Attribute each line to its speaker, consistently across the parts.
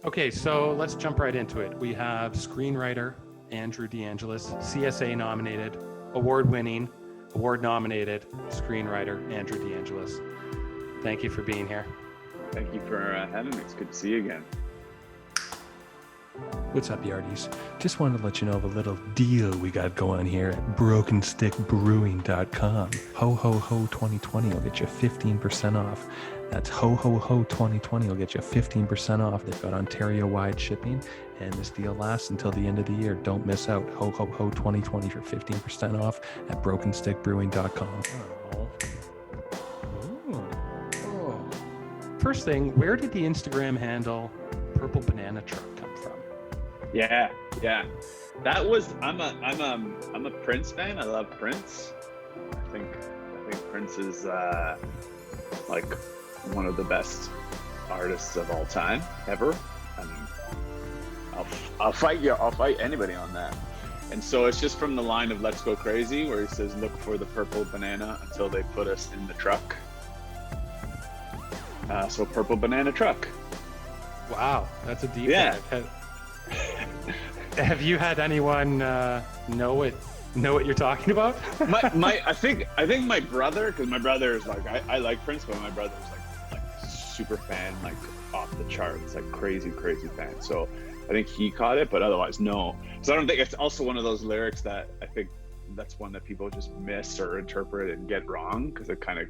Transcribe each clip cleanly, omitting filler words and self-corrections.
Speaker 1: Okay, so let's jump right into it. We have screenwriter Andrew DeAngelis, CSA nominated, award-winning, award-nominated screenwriter Andrew DeAngelis. Thank you for being here.
Speaker 2: Thank you for having me. It's good to see you again.
Speaker 3: What's up, Yardies? Just wanted to let you know of a little deal we got going here at BrokenStickBrewing.com. Ho Ho Ho 2020 will get you 15% off. That's Ho Ho Ho 2020 will get you 15% off. They've got Ontario-wide shipping, and this deal lasts until the end of the year. Don't miss out. Ho Ho Ho 2020 for 15% off at BrokenStickBrewing.com.
Speaker 1: First thing, where did the Instagram handle Purple Banana Truck come from?
Speaker 2: Yeah. That was I'm a Prince fan. I love Prince. I think Prince is like one of the best artists of all time ever. I mean, I'll fight you. I'll fight anybody on that. And so it's just from the line of "Let's Go Crazy," where he says, "Look for the purple banana until they put us in the truck." So Purple Banana Truck.
Speaker 1: Wow, that's a deep
Speaker 2: Yeah.
Speaker 1: dive. Have you had anyone know what you're talking about?
Speaker 2: I think my brother, because my brother is like, I like Prince, but my brother is like super fan, like off the charts, like crazy fan. So I think he caught it, but otherwise no. So I don't think it's also one of those lyrics that I think that's one that people just miss or interpret and get wrong because it kind of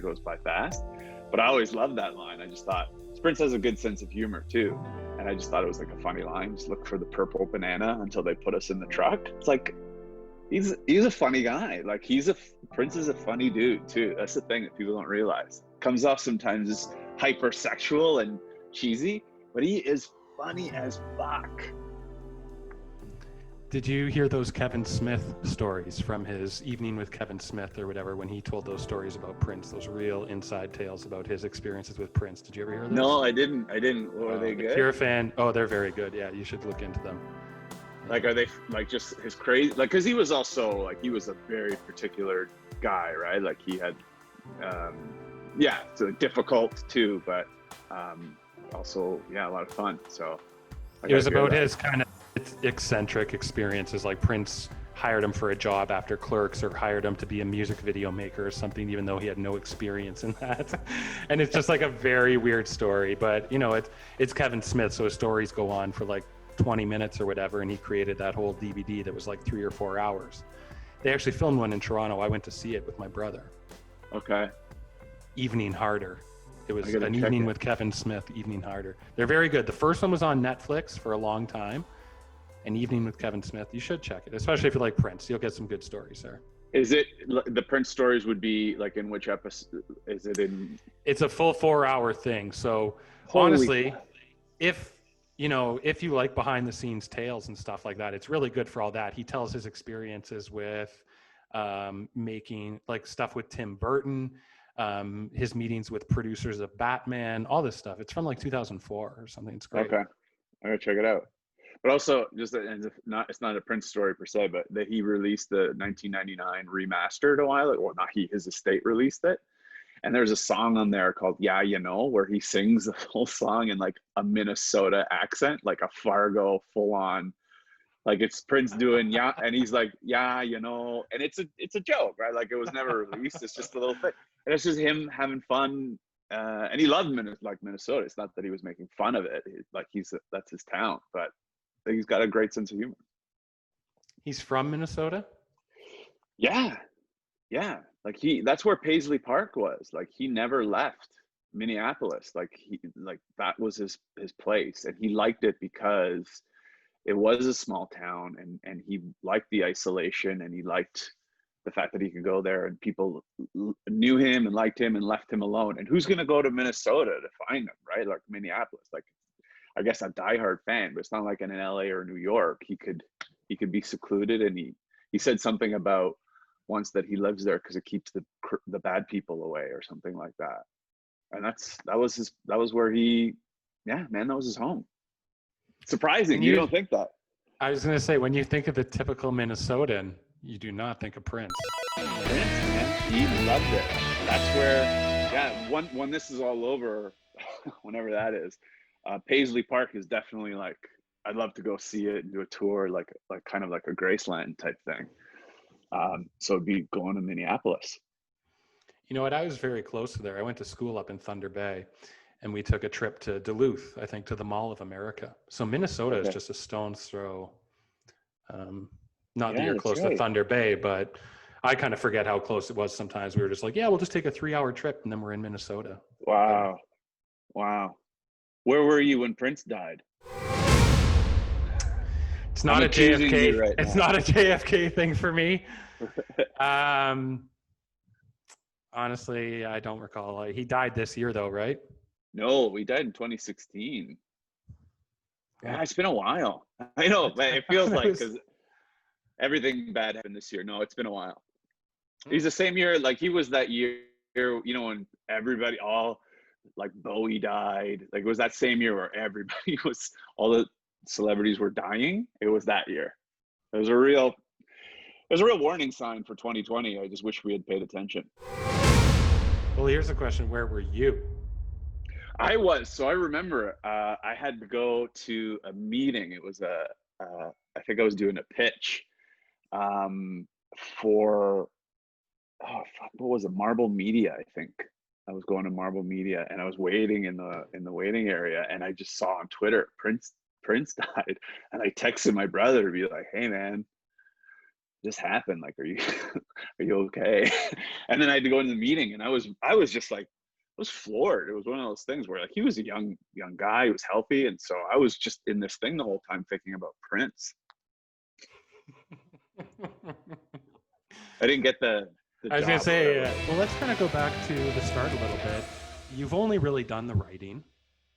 Speaker 2: goes by fast. But I always loved that line. I just thought Prince has a good sense of humor too, and I just thought it was like a funny line. Just look for the purple banana until they put us in the truck. It's like he's a funny guy. Like Prince is a funny dude too. That's the thing that people don't realize. Comes off sometimes as hypersexual and cheesy, but he is funny as fuck.
Speaker 1: Did you hear those Kevin Smith stories from his Evening with Kevin Smith or whatever, when he told those stories about Prince, those real inside tales about his experiences with Prince? Did you ever hear those?
Speaker 2: No, I didn't. Were they good?
Speaker 1: If you're a fan, they're very good. Yeah, you should look into them.
Speaker 2: Like, are they like just his crazy? Like, because he was also like, he was a very particular guy, right? Like he had, so difficult too, but also, a lot of fun. So
Speaker 1: it was about his kind of eccentric experiences. Like Prince hired him for a job after Clerks, or hired him to be a music video maker or something, even though he had no experience in that. And it's just like a very weird story, but it's Kevin Smith, so his stories go on for like 20 minutes or whatever, and he created that whole DVD that was like 3 or 4 hours. They actually filmed one in Toronto. I went to see it with my brother.
Speaker 2: Okay.
Speaker 1: Evening Harder. It was an Evening with Kevin Smith, Evening Harder. They're very good. The first one was on Netflix for a long time. An Evening with Kevin Smith. You should check it, especially if you like Prince. You'll get some good stories there.
Speaker 2: Is it the Prince stories would be like in which episode? Is it in?
Speaker 1: It's a full 4-hour thing. So honestly, if you like behind the scenes tales and stuff like that, it's really good for all that. He tells his experiences with making like stuff with Tim Burton, his meetings with producers of Batman, all this stuff. It's from like 2004 or something. It's great.
Speaker 2: Okay, I'm gonna check it out. But also, just it's not a Prince story per se, but that he released the 1999 remastered a while ago. Well, not he, his estate released it. And there's a song on there called "Yeah, You Know," where he sings the whole song in like a Minnesota accent, like a Fargo full-on, like it's Prince doing "yeah," and he's like "Yeah, you know," and it's a joke, right? Like it was never released. It's just a little thing, and it's just him having fun. And he loved Minnesota. It's not that he was making fun of it. That's his town, but he's got a great sense of humor.
Speaker 1: He's from Minnesota?
Speaker 2: Yeah. Like that's where Paisley Park was. Like he never left Minneapolis. Like that was his place, and he liked it because it was a small town, and he liked the isolation, and he liked the fact that he could go there and people knew him and liked him and left him alone. And who's going to go to Minnesota to find him, right? Like Minneapolis, like I guess a diehard fan, but it's not like in LA or New York. He could be secluded, and he said something about once that he lives there because it keeps the bad people away or something like that. And that was where he, that was his home. Surprising, you don't think that.
Speaker 1: I was going to say, when you think of the typical Minnesotan, you do not think of Prince.
Speaker 2: Prince, man, he loved it. That's where, when this is all over, whenever that is, Paisley Park is definitely like, I'd love to go see it and do a tour, like kind of like a Graceland type thing. So it'd be going to Minneapolis.
Speaker 1: You know what? I was very close to there. I went to school up in Thunder Bay, and we took a trip to Duluth, I think, to the Mall of America. So Minnesota is just a stone's throw. Not that you're close to Thunder Bay, but I kind of forget how close it was sometimes. We were just like, yeah, we'll just take a 3-hour trip, and then we're in Minnesota.
Speaker 2: Wow. Wow. Where were you when Prince died?
Speaker 1: It's not a JFK. Right, it's not a JFK thing for me. Honestly, I don't recall. He died this year, though, right?
Speaker 2: No, he died in 2016. Yeah, it's been a while. I know, but it feels like, because everything bad happened this year. No, it's been a while. He's the same year, like he was that year, you know, when everybody, all like Bowie died. Like it was that same year where everybody was, all the celebrities were dying. It was that year. It was a real warning sign for 2020. I just wish we had paid attention.
Speaker 1: Well, here's a question. Where were you?
Speaker 2: I remember I had to go to a meeting. It was I think I was doing a pitch for, what was it? Marble Media, I think. I was going to Marble Media, and I was waiting in the waiting area, and I just saw on Twitter Prince died, and I texted my brother to be like, "Hey man, this happened. Like, are you okay?" And then I had to go into the meeting, and I was just like, I was floored. It was one of those things where, like, he was a young guy, he was healthy, and so I was just in this thing the whole time thinking about Prince. I didn't get the
Speaker 1: I was gonna say, well, let's kind of go back to the start a little bit. You've only really done the writing,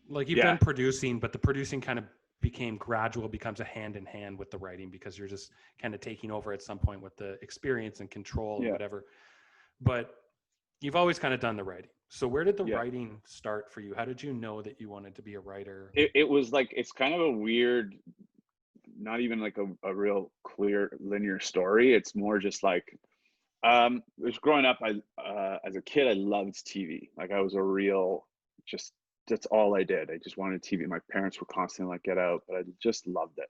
Speaker 1: like you've done producing, but the producing kind of becomes a hand in hand with the writing, because you're just kind of taking over at some point with the experience and control and whatever. But you've always kind of done the writing. So where did the writing start for you? How did you know that you wanted to be a writer?
Speaker 2: It was like, it's kind of a weird, not even like a real clear linear story. It's more just like, it was growing up, as a kid, I loved TV. Like I was a real, that's all I did. I just wanted TV. My parents were constantly like, get out, but I just loved it.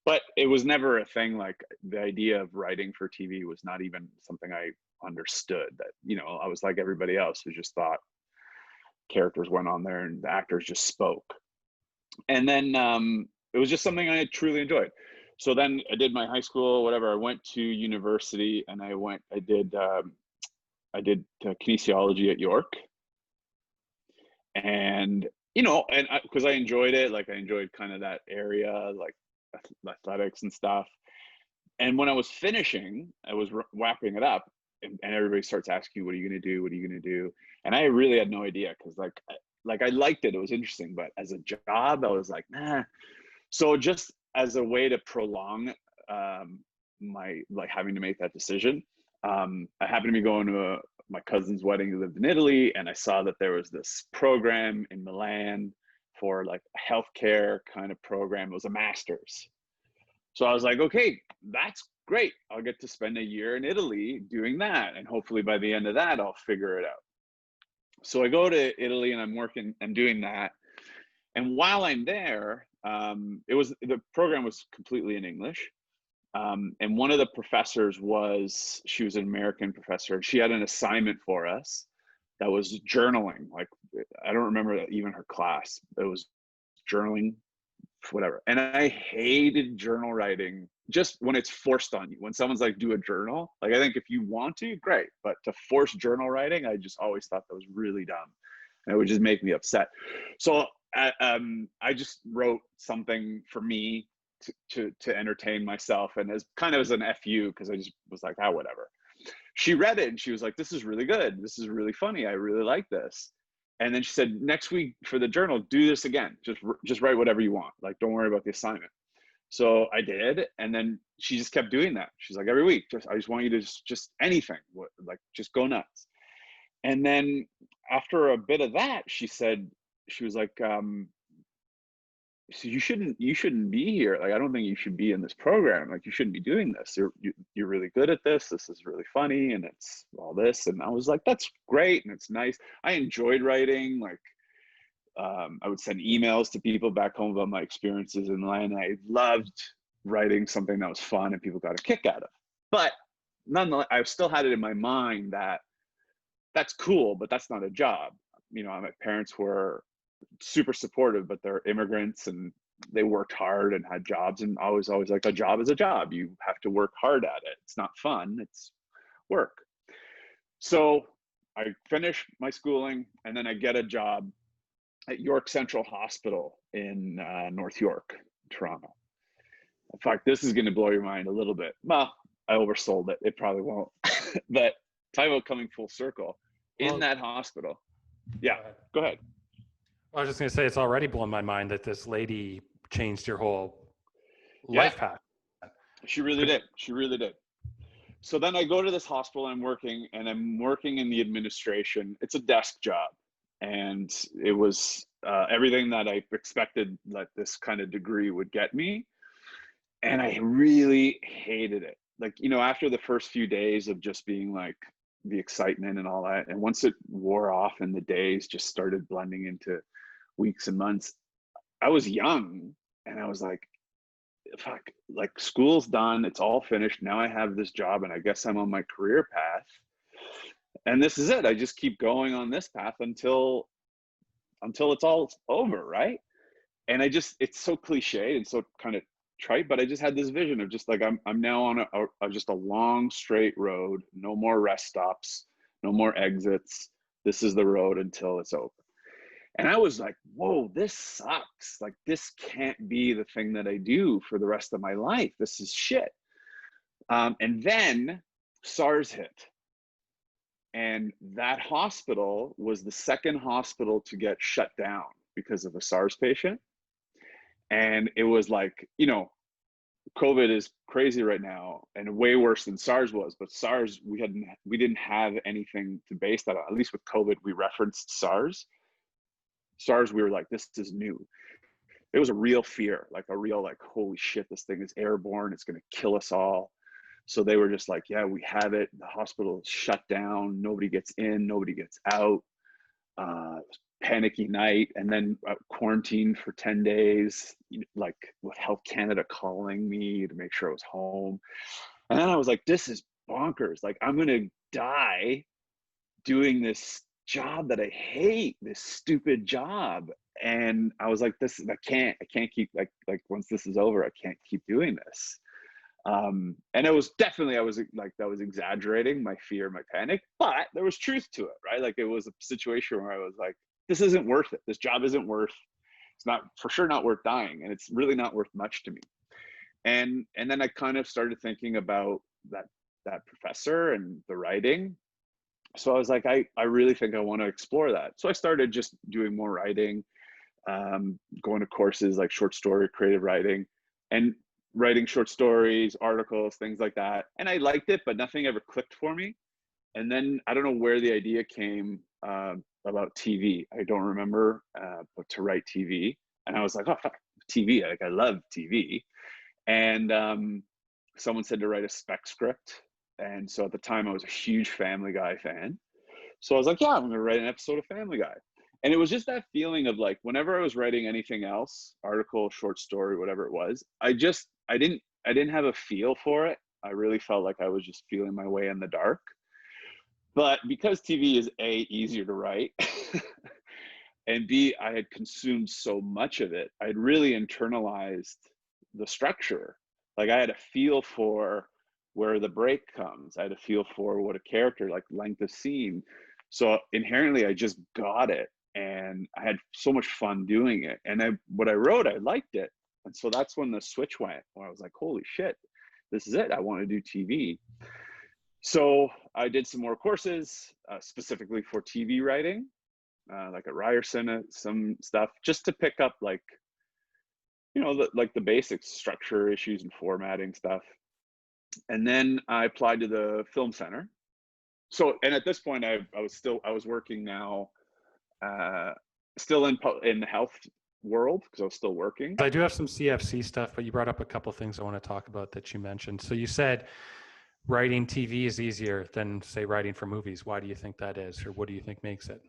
Speaker 2: But it was never a thing. Like the idea of writing for TV was not even something I understood. That, you know, I was like everybody else who just thought characters went on there and the actors just spoke. And then it was just something I truly enjoyed. So then I did my high school, whatever. I went to university, and I did kinesiology at York. And, you know, and because I enjoyed it, like I enjoyed kind of that area, like athletics and stuff. And when I was finishing, I was wrapping it up, and everybody starts asking you, what are you going to do? What are you going to do? And I really had no idea, because like I liked it. It was interesting. But as a job, I was like, nah. So just as a way to prolong my, like, having to make that decision, I happened to be going to my cousin's wedding. He lived in Italy, and I saw that there was this program in Milan for like a healthcare kind of program. It was a master's. So I was like, okay, that's great. I'll get to spend a year in Italy doing that, and hopefully by the end of that, I'll figure it out. So I go to Italy, and I'm doing that. And while I'm there, the program was completely in English. And one of the professors she was an American professor, and she had an assignment for us that was journaling. Like, I don't remember even her class. It was journaling, whatever. And I hated journal writing, just when it's forced on you. When someone's like, do a journal, like, I think if you want to, great. But to force journal writing, I just always thought that was really dumb. And it would just make me upset. So I just wrote something for me to entertain myself, and as kind of as an FU, because I just was like, whatever. She read it, and she was like, this is really good. This is really funny. I really like this. And then she said, next week for the journal, do this again. Just write whatever you want. Like, don't worry about the assignment. So I did. And then she just kept doing that. She's like, every week, I just want you to just anything, like, just go nuts. And then after a bit of that, she was like, so you shouldn't be here. Like, I don't think you should be in this program. Like, you shouldn't be doing this. You're really good at this. This is really funny, and it's all this. And I was like, that's great, and it's nice. I enjoyed writing. Like, I would send emails to people back home about my experiences in land. I loved writing something that was fun and people got a kick out of. But nonetheless, I still had it in my mind that that's cool, but that's not a job. You know, my parents were super supportive, but they're immigrants and they worked hard and had jobs, and always like, a job is a job. You have to work hard at it. It's not fun, it's work. So I finish my schooling and then I get a job at York Central Hospital in North York, Toronto. In fact, this is going to blow your mind a little bit. Well, I oversold it. It probably won't. But talk about coming full circle. In that hospital. Yeah, go ahead.
Speaker 1: I was just going to say, it's already blown my mind that this lady changed your whole life path.
Speaker 2: She really did. She really did. So then I go to this hospital, I'm working in the administration. It's a desk job. And it was everything that I expected that this kind of degree would get me. And I really hated it. Like, you know, after the first few days of just being like the excitement and all that, and once it wore off and the days just started blending into weeks and months, I was young and I was like, fuck, like school's done, it's all finished. Now I have this job and I guess I'm on my career path. And this is it. I just keep going on this path until it's all over, right? And it's so cliche and so kind of trite, but I just had this vision of just like, I'm now on just a long straight road, no more rest stops, no more exits. This is the road until it's over. And I was like, whoa, this sucks. Like, this can't be the thing that I do for the rest of my life. This is shit. And then SARS hit. And that hospital was the second hospital to get shut down because of a SARS patient. And it was like, you know, COVID is crazy right now and way worse than SARS was. But SARS, we didn't have anything to base that on. At least with COVID, we referenced SARS. SARS, we were like, this is new. It was a real fear, like a real, like, holy shit, this thing is airborne. It's going to kill us all. So they were just like, yeah, we have it. The hospital is shut down. Nobody gets in, nobody gets out. It was panicky night. And then quarantine for 10 days, like with Health Canada calling me to make sure I was home. And then I was like, this is bonkers. Like, I'm going to die doing this job that I hate, this stupid job. And I was like, I can't keep, like once this is over, I can't keep doing this. And it was definitely, I was like, that was exaggerating my fear, my panic, but there was truth to it, right? Like, it was a situation where I was like, this isn't worth it. This job isn't worth, it's not, for sure not worth dying. And it's really not worth much to me. And then I kind of started thinking about that professor and the writing. So I was like, I really think I want to explore that. So I started just doing more writing, going to courses like short story, creative writing, and writing short stories, articles, things like that. And I liked it, but nothing ever clicked for me. And then I don't know where the idea came about TV. I don't remember, but to write TV. And I was like, oh, fuck, TV. Like, I love TV. And someone said to write a spec script. And so at the time I was a huge Family Guy fan. So I was like, yeah, I'm going to write an episode of Family Guy. And it was just that feeling of like, whenever I was writing anything else, article, short story, whatever it was, I didn't have a feel for it. I really felt like I was just feeling my way in the dark. But because TV is A, easier to write, and B, I had consumed so much of it, I'd really internalized the structure. Like, I had a feel for where the break comes. I had a feel for what a character, like length of scene. So inherently, I just got it. And I had so much fun doing it. And what I wrote, I liked it. And so that's when the switch went, where I was like, holy shit, this is it. I want to do TV. So I did some more courses, specifically for TV writing, like at Ryerson, some stuff, just to pick up, like, you know, the basic structure issues and formatting stuff. And then I applied to the Film Center. So, and at this point, I was working now, still in the health world, because I was still working.
Speaker 1: I do have some CFC stuff, but you brought up a couple things I want to talk about that you mentioned. So you said writing TV is easier than, say, writing for movies. Why do you think that is, or what do you think makes it?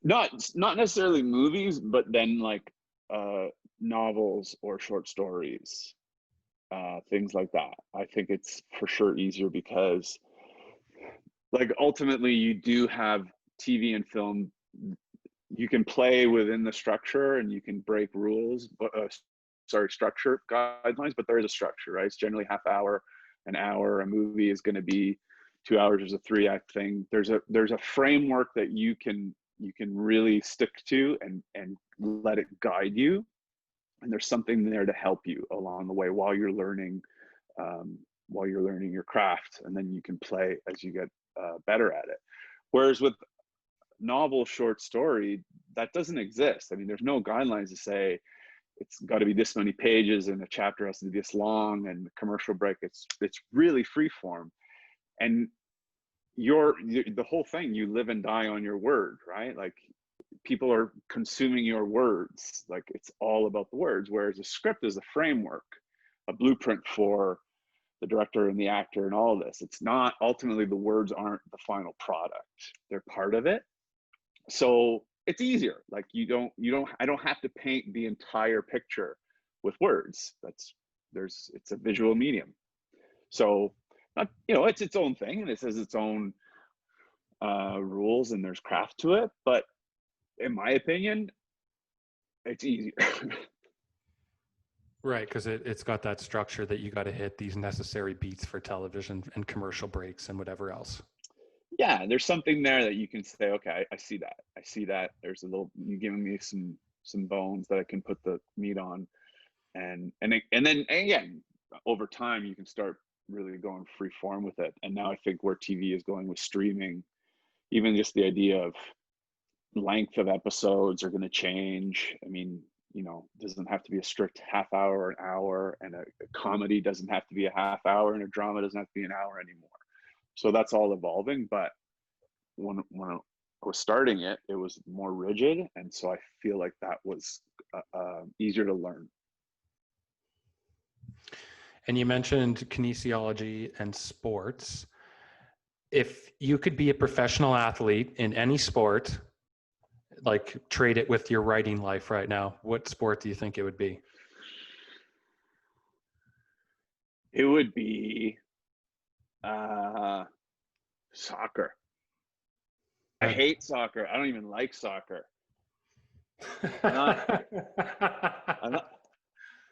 Speaker 2: Not necessarily movies, but then like novels or short stories, things like that. I think it's for sure easier because like ultimately you do have TV and film, you can play within the structure and you can break rules, but structure guidelines, but there is a structure, right? It's generally half hour, an hour. A movie is going to be 2 hours. There's a 3-act thing. There's a framework that you can really stick to and let it guide you. And there's something there to help you along the way while you're learning your craft, and then you can play as you get better at it. Whereas with novel, short story, that doesn't exist. I mean, there's no guidelines to say it's got to be this many pages and a chapter has to be this long and the commercial break. It's really free form, and the whole thing, you live and die on your word, right? Like people are consuming your words, like it's all about the words. Whereas a script is a framework, a blueprint for the director and the actor and all of this. It's not, ultimately the words aren't the final product, they're part of it. So it's easier. Like I don't have to paint the entire picture with words. It's a visual medium. So not, it's its own thing and it has its own rules and there's craft to it. But in my opinion, it's easier.
Speaker 1: Right, because it's got that structure that you got to hit these necessary beats for television and commercial breaks and whatever else.
Speaker 2: Yeah, there's something there that you can say, okay, I see that. There's you giving me some bones that I can put the meat on, and then again, over time you can start really going free form with it. And now I think where TV is going with streaming, even just the idea of length of episodes are going to change. I mean, doesn't have to be a strict half hour or an hour, and a comedy doesn't have to be a half hour, and a drama doesn't have to be an hour anymore. So that's all evolving. But when I was starting it was more rigid, and so I feel like that was easier to learn.
Speaker 1: And you mentioned kinesiology and sports. If you could be a professional athlete in any sport, like trade it with your writing life right now, what sport do you think it would be?
Speaker 2: It would be soccer. I hate soccer. I don't even like soccer.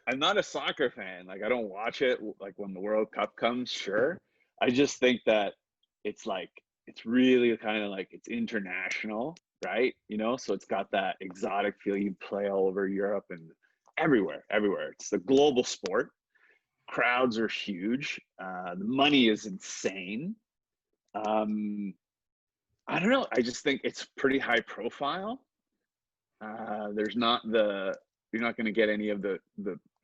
Speaker 2: I'm not a soccer fan. Like I don't watch it. Like when the World Cup comes, sure. I just think that it's really kind of like it's international, right? So it's got that exotic feel. You play all over Europe and everywhere. It's a global sport. Crowds are huge. The money is insane. I don't know. I just think it's pretty high profile. You're not going to get any of the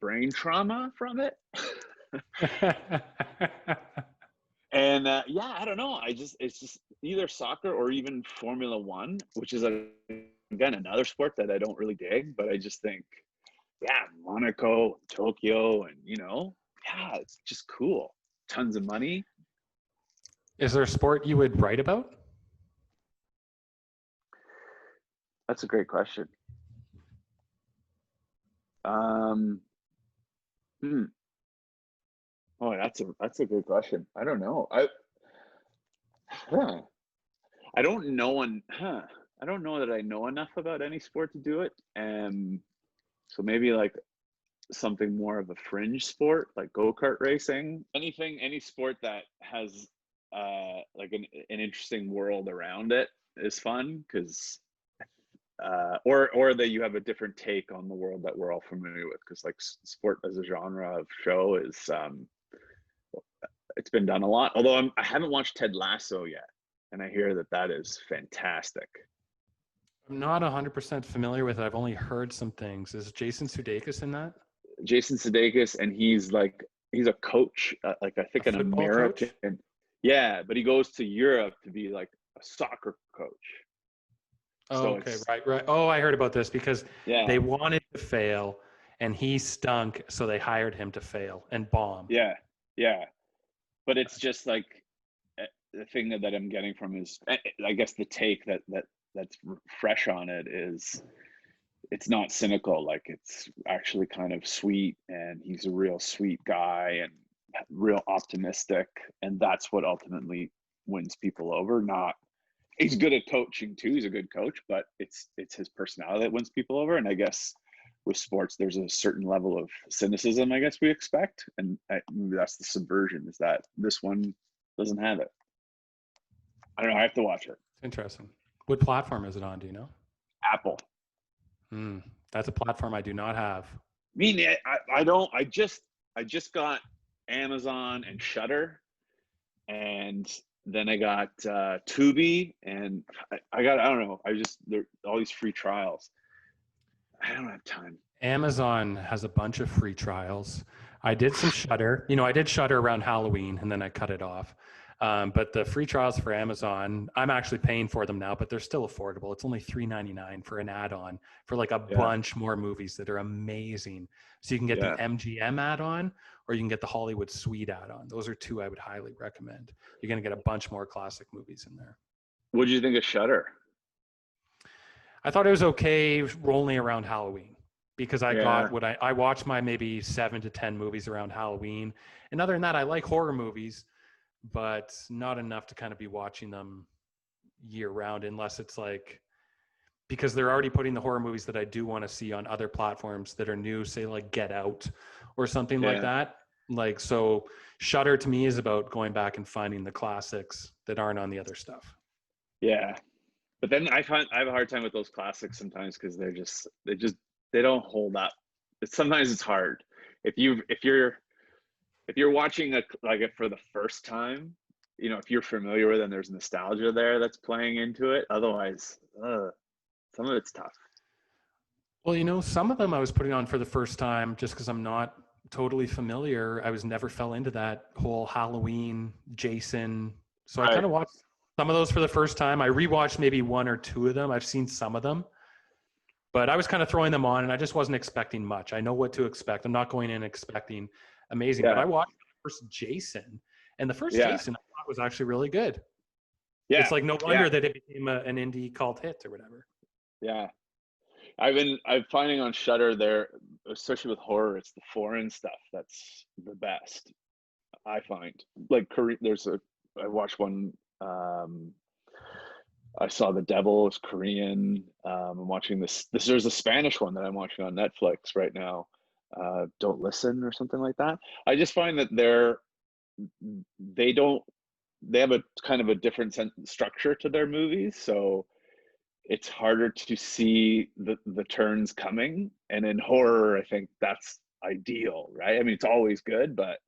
Speaker 2: brain trauma from it. And yeah, I don't know. It's just either soccer or even Formula One, which is again another sport that I don't really dig, but I just think, yeah, Monaco, Tokyo, and yeah, it's just cool. Tons of money.
Speaker 1: Is there a sport you would write about?
Speaker 2: That's a great question. Oh, that's a good question. I don't know. I don't know I don't know that I know enough about any sport to do it. So maybe like something more of a fringe sport, like go-kart racing. Any sport that has like an interesting world around it is fun, because or that you have a different take on the world that we're all familiar with, because like sport as a genre of show is it's been done a lot, although I haven't watched Ted Lasso yet, and I hear that is fantastic.
Speaker 1: I'm not 100% familiar with it. I've only heard some things. Is Jason Sudeikis in that?
Speaker 2: Jason Sudeikis, and he's a coach, like I think an American coach? Yeah, but he goes to Europe to be like a soccer coach.
Speaker 1: Oh, so okay, right. Oh, I heard about this because they wanted to fail and he stunk, so they hired him to fail and bomb.
Speaker 2: Yeah. But it's just like the thing that I'm getting from is, I guess, the take that that's fresh on it is it's not cynical. Like, it's actually kind of sweet, and he's a real sweet guy and real optimistic, and that's what ultimately wins people over. Not, he's good at coaching too, he's a good coach, but it's his personality that wins people over. And I guess with sports there's a certain level of cynicism, I guess, we expect, and maybe that's the subversion, is that this one doesn't have it. I don't know, I have to watch it.
Speaker 1: Interesting. What platform is it on? Do you know?
Speaker 2: Apple.
Speaker 1: That's a platform I do not have.
Speaker 2: Me, I don't. I just got Amazon and Shudder, and then I got Tubi, and I don't know. There all these free trials. I don't have time.
Speaker 1: Amazon has a bunch of free trials. I did some Shudder. You know, I did Shudder around Halloween, and then I cut it off. But the free trials for Amazon, I'm actually paying for them now, but they're still affordable. It's only $3.99 for an add-on for like a bunch more movies that are amazing. So you can get the MGM add-on, or you can get the Hollywood Suite add-on. Those are two I would highly recommend. You're going to get a bunch more classic movies in there.
Speaker 2: What did you think of Shudder?
Speaker 1: I thought it was okay rolling around Halloween, because I got what I watched my maybe 7 to 10 movies around Halloween. And other than that, I like horror movies, but not enough to kind of be watching them year round, unless it's like, because they're already putting the horror movies that I do want to see on other platforms that are new, say like Get Out or something like that. Like, so Shudder to me is about going back and finding the classics that aren't on the other stuff.
Speaker 2: Yeah. But then I have a hard time with those classics sometimes, because they don't hold up. Sometimes it's hard. If you're watching it for the first time, you know, if you're familiar with it and there's nostalgia there that's playing into it. Otherwise, some of it's tough.
Speaker 1: Well, you know, some of them I was putting on for the first time just because I'm not totally familiar. I never fell into that whole Halloween, Jason. So I kind of watched some of those for the first time. I rewatched maybe 1 or 2 of them. I've seen some of them, but I was kind of throwing them on, and I just wasn't expecting much. I know what to expect. I'm not going in expecting amazing, but I watched the first Jason, and the first Jason I thought was actually really good. Yeah. It's like no wonder that it became an indie cult hit or whatever.
Speaker 2: Yeah. I'm finding on Shudder there, especially with horror, it's the foreign stuff that's the best, I find. Like I watched one, I saw The Devil is Korean. I'm watching this. There's a Spanish one that I'm watching on Netflix right now. Don't Listen or something like that. I just find that they have a kind of a different structure to their movies, so it's harder to see the turns coming. And in horror, I think that's ideal, right? I mean, it's always good, but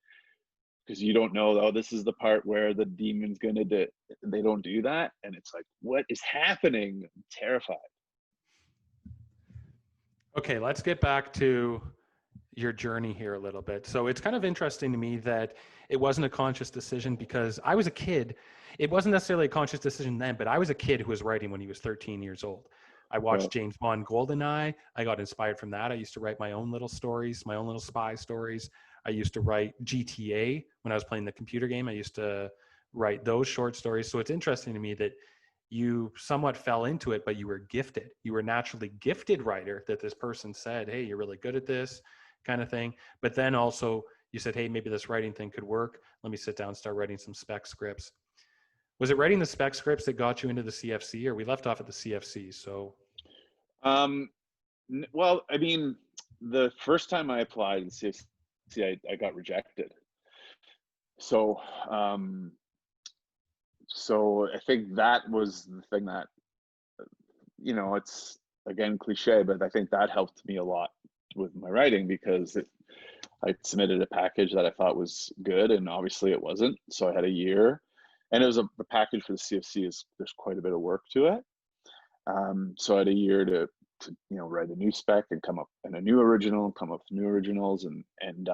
Speaker 2: because you don't know, oh, this is the part where the demon's gonna do. They don't do that, and it's like, what is happening? I'm terrified.
Speaker 1: Okay, let's get back to your journey here a little bit. So it's kind of interesting to me that it wasn't a conscious decision, because I was a kid. It wasn't necessarily a conscious decision then, but I was a kid who was writing when he was 13 years old. I watched James Bond GoldenEye. I got inspired from that. I used to write my own little stories, my own little spy stories. I used to write GTA when I was playing the computer game. I used to write those short stories. So it's interesting to me that you somewhat fell into it, but you were gifted. You were a naturally gifted writer, that this person said, hey, you're really good at this kind of thing. But then also you said, hey, maybe this writing thing could work. Let me sit down and start writing some spec scripts. Was it writing the spec scripts that got you into the CFC, or we left off at the CFC? So,
Speaker 2: well, I mean, the first time I applied in CFC, I got rejected. So, so I think that was the thing that, you know, it's again cliche, but I think that helped me a lot with my writing, because I submitted a package that I thought was good, and obviously it wasn't. So I had a year, and it was the package for the CFC there's quite a bit of work to it. So I had a year to you know, write a new spec and come up with new originals, and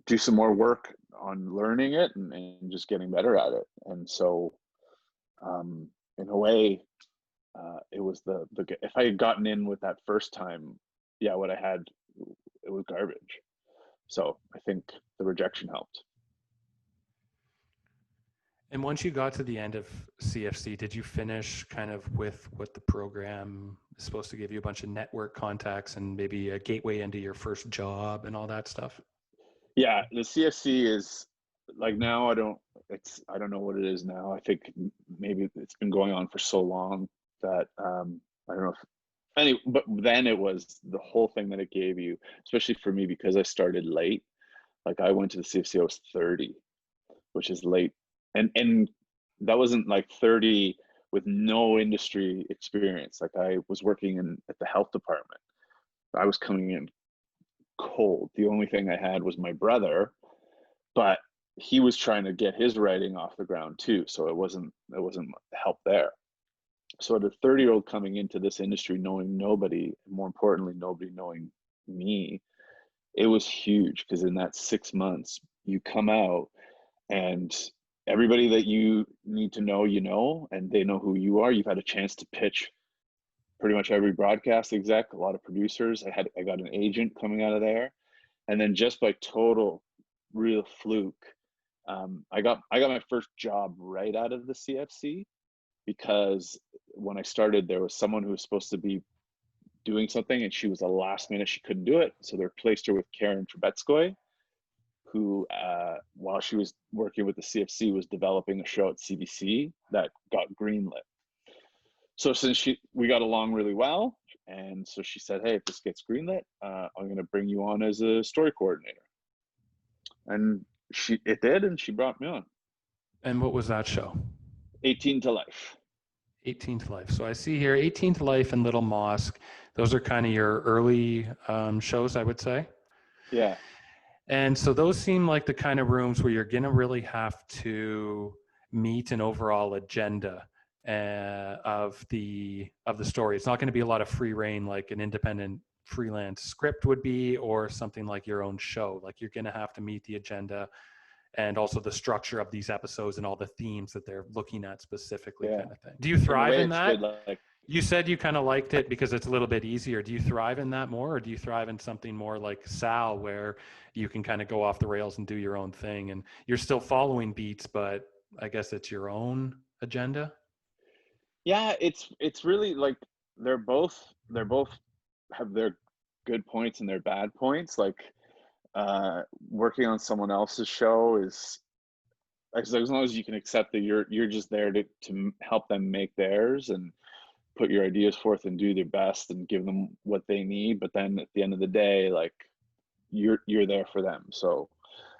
Speaker 2: do some more work on learning it and just getting better at it. And so, in a way, it was if I had gotten in with that first time, what I had, it was garbage. So I think the rejection helped.
Speaker 1: And once you got to the end of CFC, did you finish kind of with what the program is supposed to give you, a bunch of network contacts and maybe a gateway into your first job and all that stuff?
Speaker 2: Yeah, the CFC is like, now I don't know what it is now. I think maybe it's been going on for so long that I don't know if anyway, but then it was the whole thing that it gave you, especially for me because I started late. Like I went to the CFC, I was 30, which is late. And that wasn't like 30 with no industry experience. Like I was working at the health department. I was coming in cold. The only thing I had was my brother, but he was trying to get his writing off the ground too. So it wasn't help there. So as a 30-year-old coming into this industry, knowing nobody, more importantly, nobody knowing me, it was huge because in that 6 months, you come out and everybody that you need to know, and they know who you are. You've had a chance to pitch pretty much every broadcast exec, a lot of producers. I got an agent coming out of there. And then just by total real fluke, I got my first job right out of the CFC, because when I started, there was someone who was supposed to be doing something and she was a last minute, she couldn't do it. So they replaced her with Karen Trebetskoy, who, while she was working with the CFC, was developing a show at CBC that got greenlit. So since we got along really well, and so she said, hey, if this gets greenlit, I'm going to bring you on as a story coordinator. And it did, and she brought me on.
Speaker 1: And what was that show?
Speaker 2: 18 to Life.
Speaker 1: 18 to Life. So I see here 18 to Life and Little Mosque. Those are kind of your early shows, I would say.
Speaker 2: Yeah.
Speaker 1: And so those seem like the kind of rooms where you're going to really have to meet an overall agenda of the story. It's not going to be a lot of free reign like an independent freelance script would be, or something like your own show. Like you're going to have to meet the agenda and also the structure of these episodes and all the themes that they're looking at specifically, kind of thing. Do you thrive in that?
Speaker 2: Good,
Speaker 1: you said you kind of liked it because it's a little bit easier. Do you thrive in that more, or do you thrive in something more like Sal, where you can kind of go off the rails and do your own thing and you're still following beats, but I guess it's your own agenda?
Speaker 2: Yeah, it's really like they're both have their good points and their bad points. Like working on someone else's show is, as long as you can accept that you're just there to help them make theirs and put your ideas forth and do their best and give them what they need. But then at the end of the day, like you're there for them. So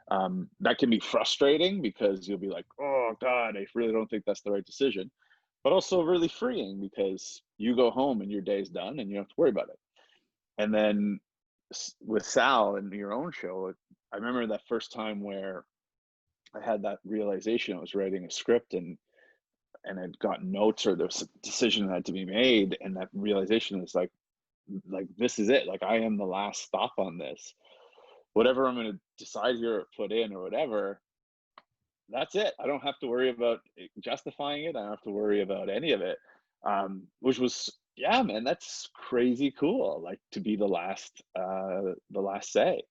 Speaker 2: that can be frustrating because you'll be like, oh God, I really don't think that's the right decision. But also really freeing because you go home and your day's done and you don't have to worry about it. And then with Sal and your own show, I remember that first time where I had that realization. I was writing a script and I'd got notes, or there was a decision that had to be made, and that realization is like this is it. Like I am the last stop on this. Whatever I'm going to decide here or put in or whatever, that's it. I don't have to worry about justifying it. I don't have to worry about any of it. Which was, yeah, man, that's crazy cool. Like to be the last say.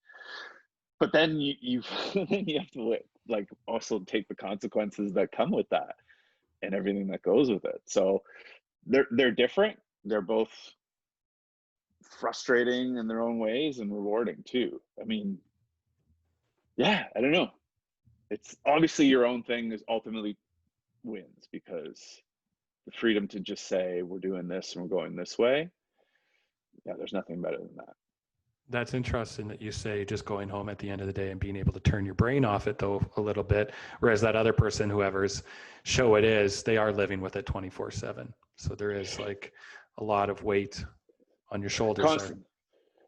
Speaker 2: But then you then you have to like also take the consequences that come with that and everything that goes with it. So they're different. They're both frustrating in their own ways and rewarding too. I mean, yeah, I don't know. It's obviously your own thing is ultimately wins, because the freedom to just say we're doing this and we're going this way. Yeah, there's nothing better than that.
Speaker 1: That's interesting that you say just going home at the end of the day and being able to turn your brain off it though a little bit, whereas that other person, whoever's show it is, they are living with it 24/7. So there is like a lot of weight on your shoulders.
Speaker 2: Constant.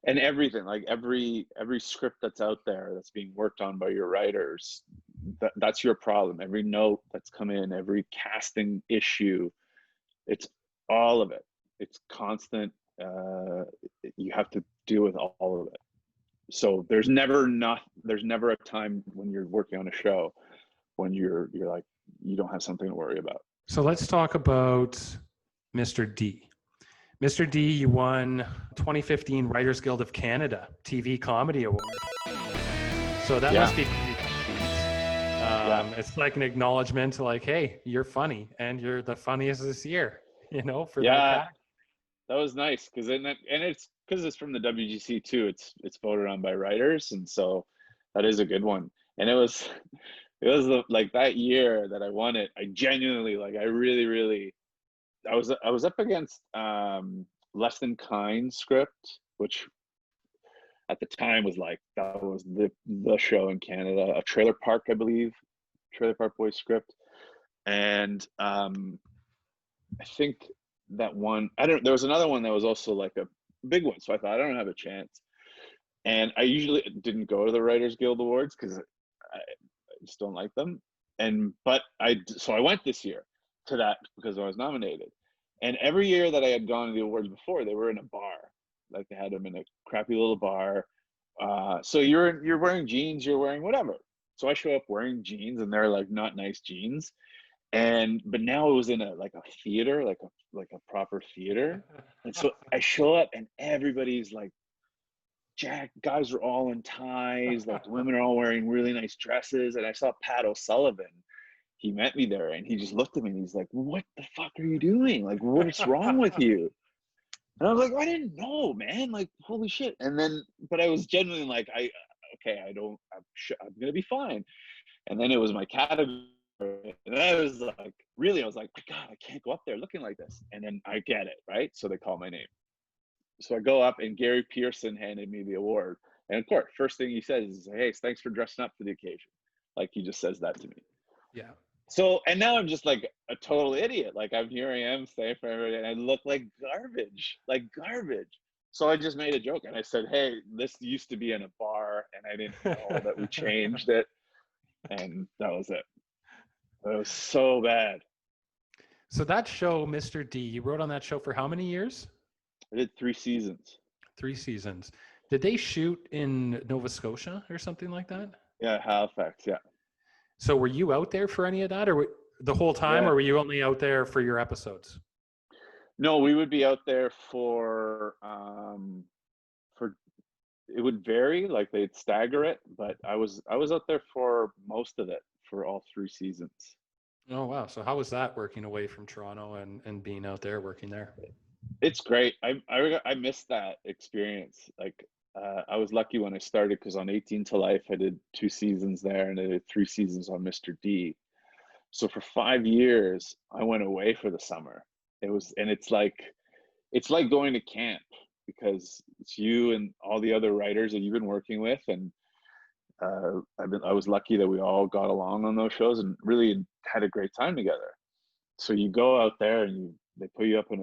Speaker 2: And everything, like every script that's out there that's being worked on by your writers, that's your problem. Every note that's come in, every casting issue, it's all of it. It's constant. You have to deal with all of it. So there's never a time when you're working on a show when you're like, you don't have something to worry about. So
Speaker 1: let's talk about Mr. D. Mr. D, you won 2015 Writers Guild of Canada TV Comedy Award. So that must be pretty it's like an acknowledgement to like, hey, you're funny and you're the funniest this year, for that
Speaker 2: Yeah,
Speaker 1: category.
Speaker 2: that was nice because it's because it's from the WGC too. It's voted on by writers, and so that is a good one. And like that year that I won it. I genuinely like. I really, really. I was up against Less Than Kind script, which at the time was like that was the show in Canada. A Trailer Park, I believe, Trailer Park Boys script, and I think that one. There was another one that was also like a big one, so I thought I don't have a chance. And I usually didn't go to the Writers Guild Awards because I just don't like them. But I went this year to that because I was nominated. And every year that I had gone to the awards before, they were in a bar. Like they had them in a crappy little bar. So you're wearing jeans, you're wearing whatever. So I show up wearing jeans, and they're like not nice jeans. But now it was in a theater, like a proper theater. And so I show up, and everybody's like, guys are all in ties, like the women are all wearing really nice dresses. And I saw Pat O'Sullivan. He met me there, and he just looked at me and he's like, what the fuck are you doing? Like, what's wrong with you? And I was like, I didn't know, man. Like, holy shit. And then, but I was genuinely like, I'm going to be fine. And then it was my category. And I was like, my God, I can't go up there looking like this. And then I get it, right? So they call my name. So I go up, and Gary Pearson handed me the award. And of course, first thing he says is, hey, thanks for dressing up for the occasion. Like, he just says that to me.
Speaker 1: Yeah.
Speaker 2: So, and now I'm just like a total idiot. Like, here I am staying for everybody, and I look like garbage. So I just made a joke, and I said, hey, this used to be in a bar, and I didn't know that we changed it. And that was it. It was so bad.
Speaker 1: So that show, Mr. D, you wrote on that show for how many years?
Speaker 2: I did 3 seasons.
Speaker 1: 3 seasons. Did they shoot in Nova Scotia or something like that?
Speaker 2: Yeah, Halifax, yeah.
Speaker 1: So were you out there for any of that, or the whole time,
Speaker 2: Yeah.
Speaker 1: or were you only out there for your episodes?
Speaker 2: No, we would be out there for it would vary, like they'd stagger it, but I was out there for most of it for all 3 seasons.
Speaker 1: Oh, wow. So how was that working away from Toronto and being out there working there?
Speaker 2: It's great. I missed that experience. Like, I was lucky when I started because on 18 to Life, I did 2 seasons there, and I did 3 seasons on Mr. D. So for 5 years, I went away for the summer. It's like going to camp because it's you and all the other writers that you've been working with. And I was lucky that we all got along on those shows and really had a great time together. So you go out there, and they put you up in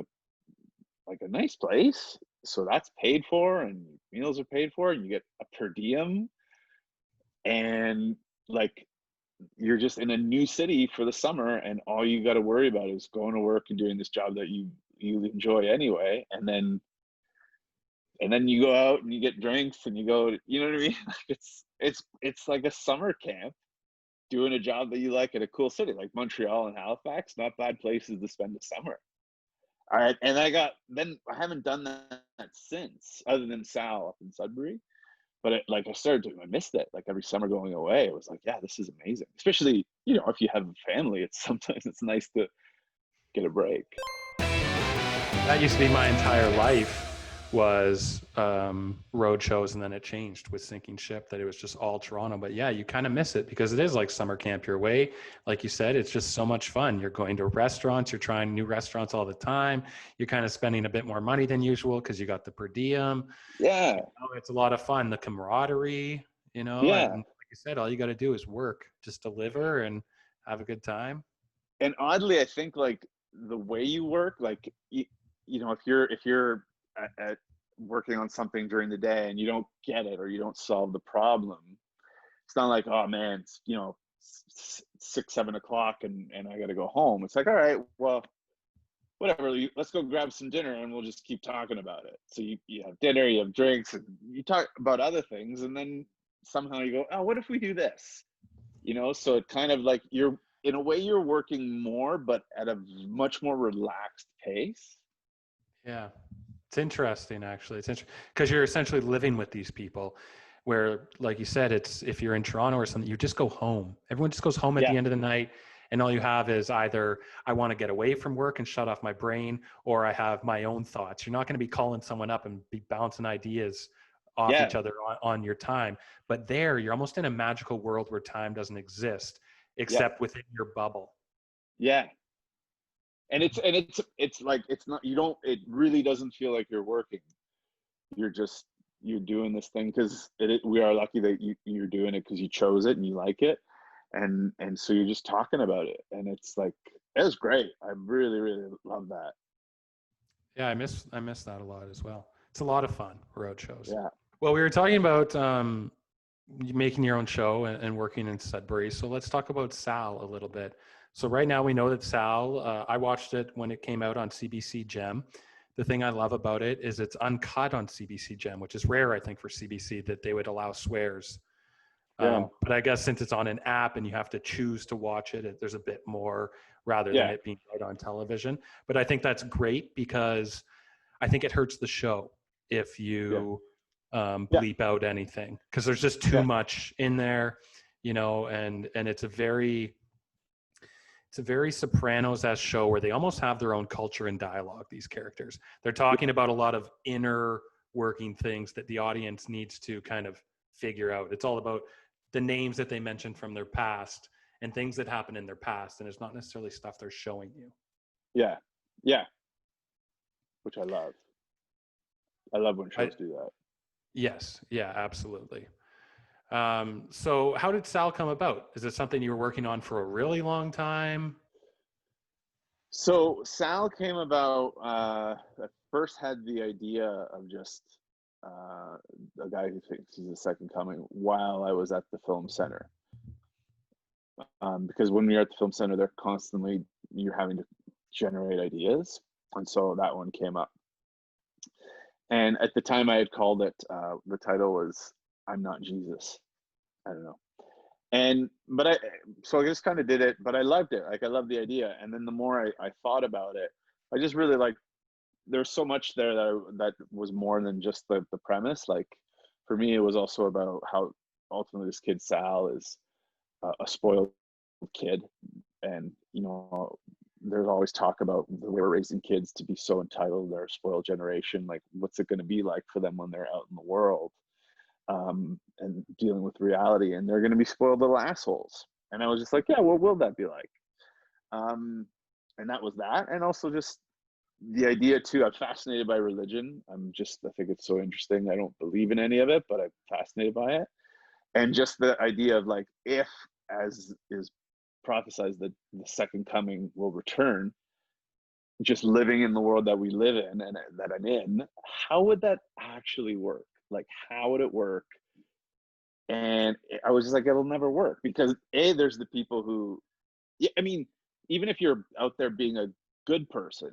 Speaker 2: a nice place, so that's paid for, and meals are paid for, and you get a per diem, and like you're just in a new city for the summer, and all you got to worry about is going to work and doing this job that you enjoy anyway, and then you go out and you get drinks and you go, you know what I mean? It's like a summer camp doing a job that you like in a cool city like Montreal and Halifax. Not bad places to spend the summer. All right, and I haven't done that since, other than Sal up in Sudbury. But I missed it. Like every summer going away, it was like, yeah, this is amazing. Especially, if you have a family, sometimes it's nice to get a break.
Speaker 1: That used to be my entire life, was road shows, and then it changed with Sinking Ship that it was just all Toronto. But yeah, you kind of miss it because it is like summer camp your way. Like you said, it's just so much fun. You're going to restaurants, you're trying new restaurants all the time. You're kind of spending a bit more money than usual because you got the per diem.
Speaker 2: Yeah.
Speaker 1: It's a lot of fun. The camaraderie,
Speaker 2: Yeah.
Speaker 1: And like you said, all you got to do is work, just deliver and have a good time.
Speaker 2: And oddly, I think like the way you work, like, if you're at working on something during the day and you don't get it or you don't solve the problem, it's not like, oh man, it's 6-7 o'clock and I got to go home. It's like, all right, well, whatever, let's go grab some dinner and we'll just keep talking about it. So you have dinner, you have drinks, and you talk about other things, and then somehow you go, oh, what if we do this? So it kind of like you're working more, but at a much more relaxed pace.
Speaker 1: Yeah. It's interesting, actually. It's interesting because you're essentially living with these people. where, like you said, it's if you're in Toronto or something, you just go home. Everyone just goes home at
Speaker 2: Yeah.
Speaker 1: the end of the night, and all you have is either I want to get away from work and shut off my brain, or I have my own thoughts. You're not going to be calling someone up and be bouncing ideas off
Speaker 2: Yeah.
Speaker 1: each other on your time. But there, you're almost in a magical world where time doesn't exist except within your bubble.
Speaker 2: Yeah. And it's like, it's not, you don't, it really doesn't feel like you're working. You're doing this thing because we are lucky that you're doing it because you chose it and you like it. And so you're just talking about it. And it's like, it was great. I really, really love that.
Speaker 1: Yeah, I miss that a lot as well. It's a lot of fun, road shows.
Speaker 2: Yeah.
Speaker 1: Well, we were talking about making your own show and working in Sudbury. So let's talk about Sal a little bit. So right now we know that Sal, I watched it when it came out on CBC Gem. The thing I love about it is it's uncut on CBC Gem, which is rare, I think, for CBC that they would allow swears.
Speaker 2: Yeah.
Speaker 1: But I guess since it's on an app and you have to choose to watch it, there's a bit more rather than it being right on television. But I think that's great because I think it hurts the show if you bleep out anything, because there's just too much in there, you know, and it's a very Sopranos-esque show where they almost have their own culture and dialogue, these characters. They're talking about a lot of inner working things that the audience needs to kind of figure out. It's all about the names that they mention from their past and things that happen in their past, and it's not necessarily stuff they're showing you.
Speaker 2: Yeah. Yeah. Which I love. I love when shows do that.
Speaker 1: Yes. Yeah, absolutely. So how did Sal come about? Is it something you were working on for a really long time?
Speaker 2: So Sal came about, I first had the idea of just a guy who thinks he's the second coming while I was at the film center. Because when you're at the film center, you're having to generate ideas. And so that one came up. And at the time I had called it, the title was I'm Not Jesus. I don't know. So I just kind of did it, but I loved it. Like, I loved the idea. And then the more I thought about it, I just really there's so much there that was more than just the premise. Like, for me, it was also about how ultimately this kid, Sal, is a spoiled kid. And, you know, there's always talk about the way we're raising kids to be so entitled. They're a spoiled generation. Like, what's it going to be like for them when they're out in the world? And dealing with reality, and they're going to be spoiled little assholes. And I was just like, yeah, what will that be like? And that was that. And also just the idea too, I'm fascinated by religion. I think it's so interesting. I don't believe in any of it, but I'm fascinated by it. And just the idea of, like, if, as is prophesized, that the second coming will return, just living in the world that we live in and that I'm in, how would that actually work? Like, how would it work? And I was just like, it'll never work, because there's the people who, I mean, even if you're out there being a good person,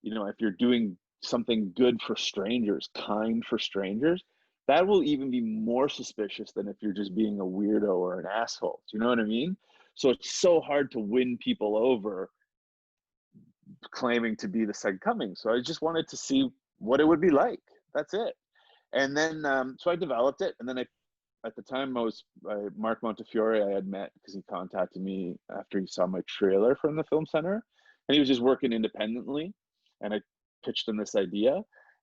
Speaker 2: you know, if you're doing something good for strangers, kind for strangers, that will even be more suspicious than if you're just being a weirdo or an asshole. Do you know what I mean? So it's so hard to win people over claiming to be the second coming. So I just wanted to see what it would be like. That's it. And then, so I developed it. And then at the time, Mark Montefiore I had met because he contacted me after he saw my trailer from the Film Center. And he was just working independently. And I pitched him this idea.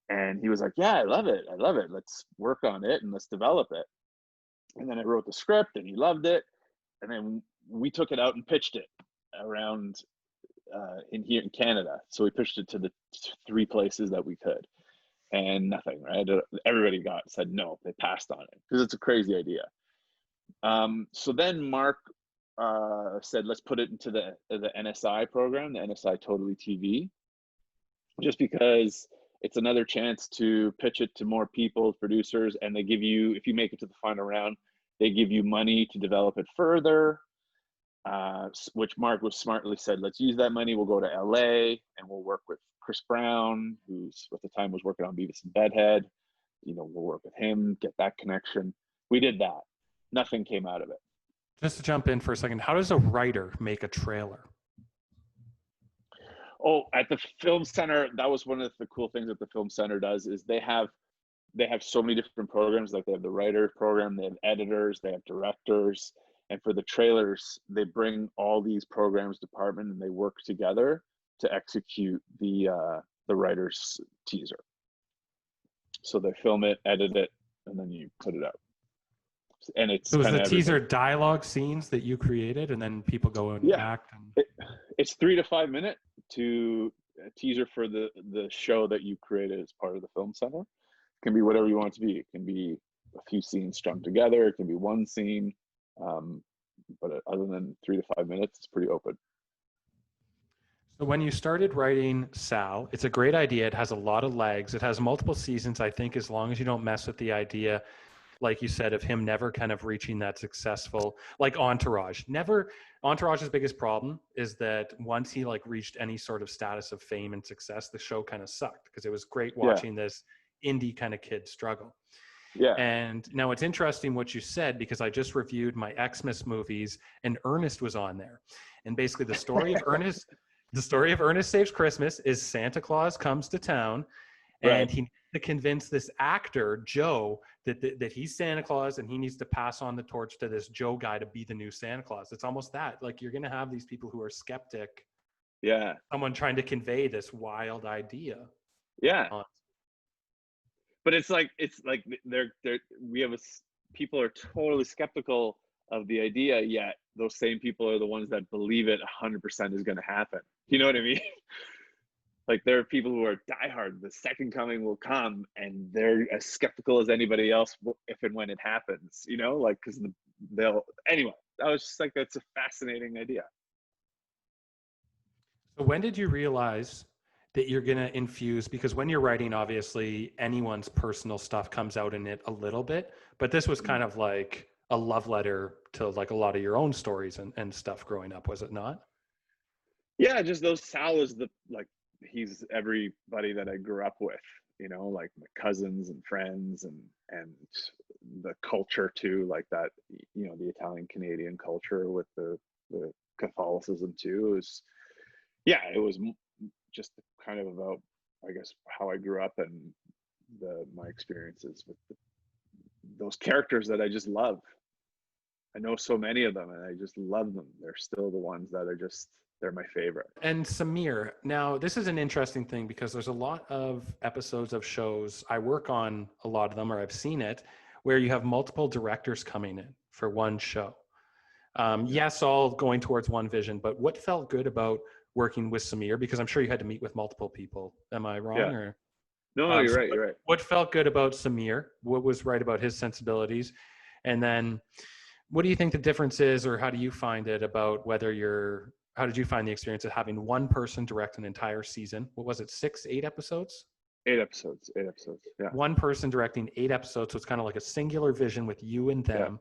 Speaker 2: And he was like, yeah, I love it. Let's work on it and let's develop it. And then I wrote the script and he loved it. And then we took it out and pitched it around here in Canada. So we pitched it to the 3 places that we could. And nothing, right? Everybody said no, they passed on it because it's a crazy idea. So then Mark said, let's put it into the NSI program, the NSI Totally TV, just because it's another chance to pitch it to more people, producers, and they give you, if you make it to the final round, they give you money to develop it further, which Mark was smartly said, let's use that money, we'll go to LA and we'll work with Chris Brown, who's at the time was working on Beavis and Bedhead. You know, we'll work with him, get that connection. We did that. Nothing came out of it.
Speaker 1: Just to jump in for a second, how does a writer make a trailer?
Speaker 2: Oh, at the Film Center, that was one of the cool things that the Film Center does, is they have they have so many different programs. Like they have the writer program, they have editors, they have directors, and for the trailers, they bring all these programs department and they work together to execute the writer's teaser. So they film it, edit it, and then you put it out. And it's
Speaker 1: So was the
Speaker 2: everything.
Speaker 1: teaser dialogue scenes that you created, and then people go and act? And...
Speaker 2: It's 3 to 5 minute to a teaser for the show that you created as part of the film center. It can be whatever you want it to be. It can be a few scenes strung together. It can be one scene. But other than 3 to 5 minutes, it's pretty open.
Speaker 1: So when you started writing Sal, it's a great idea. It has a lot of legs. It has multiple seasons. I think as long as you don't mess with the idea, like you said, of him never kind of reaching that successful, like Entourage. Entourage's biggest problem is that once he like reached any sort of status of fame and success, the show kind of sucked, because it was great watching this indie kind of kid struggle.
Speaker 2: Yeah.
Speaker 1: And now it's interesting what you said, because I just reviewed my Xmas movies and Ernest was on there. And basically the story of Ernest Saves Christmas is Santa Claus comes to town, and he needs to convince this actor, Joe, that he's Santa Claus, and he needs to pass on the torch to this Joe guy to be the new Santa Claus. It's almost that, like, you're going to have these people who are skeptic.
Speaker 2: Yeah.
Speaker 1: Someone trying to convey this wild idea.
Speaker 2: Yeah. But it's like people are totally skeptical of the idea, yet those same people are the ones that believe it 100% is going to happen. You know what I mean? Like, there are people who are diehard, the second coming will come, and they're as skeptical as anybody else if and when it happens, you know, like, because anyway, I was just like, that's a fascinating idea.
Speaker 1: So when did you realize that you're going to infuse, because when you're writing, obviously anyone's personal stuff comes out in it a little bit, but this was kind of like a love letter to like a lot of your own stories and stuff growing up, was it not?
Speaker 2: Yeah, just those Sal is he's everybody that I grew up with, you know, like my cousins and friends and the culture too, like that, you know, the Italian Canadian culture with the Catholicism too it was just kind of about, I guess, how I grew up and my experiences with those characters that I just love. I know so many of them and I just love them. They're still the ones that are they're my favorite.
Speaker 1: And Samir, now this is an interesting thing, because there's a lot of episodes of shows, I work on a lot of them, or I've seen it, where you have multiple directors coming in for one show. Yes, all going towards one vision, but what felt good about working with Samir? Because I'm sure you had to meet with multiple people. Am I wrong?
Speaker 2: Yeah.
Speaker 1: Or
Speaker 2: No, you're right. You're right.
Speaker 1: What felt good about Samir? What was right about his sensibilities? And then what do you think the difference is, or how do you find it about how did you find the experience of having one person direct an entire season? What was it, 8 episodes?
Speaker 2: 8 episodes, yeah.
Speaker 1: One person directing 8 episodes, so it's kind of like a singular vision with you and them.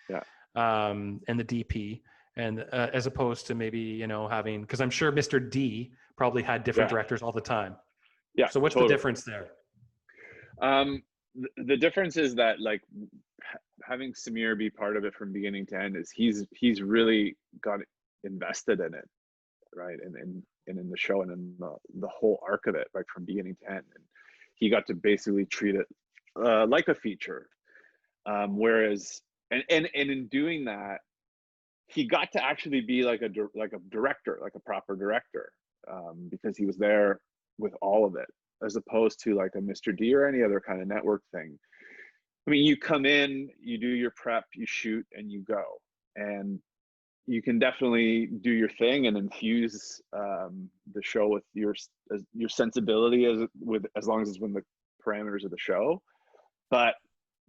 Speaker 2: Yeah.
Speaker 1: And the DP, and as opposed to maybe, you know, having, because I'm sure Mr. D probably had different directors all the time.
Speaker 2: Yeah.
Speaker 1: So what's the difference there?
Speaker 2: The difference is that, like, having Samir be part of it from beginning to end is he's really got invested in it, right, and in the show and in the whole arc of it, right, from beginning to end, and he got to basically treat it like a feature, whereas and in doing that, he got to actually be like a director, like a proper director, because he was there with all of it, as opposed to like a Mr. D or any other kind of network thing. I mean, you come in, you do your prep, you shoot, and you go, and you can definitely do your thing and infuse the show with your sensibility as long as it's within the parameters of the show. But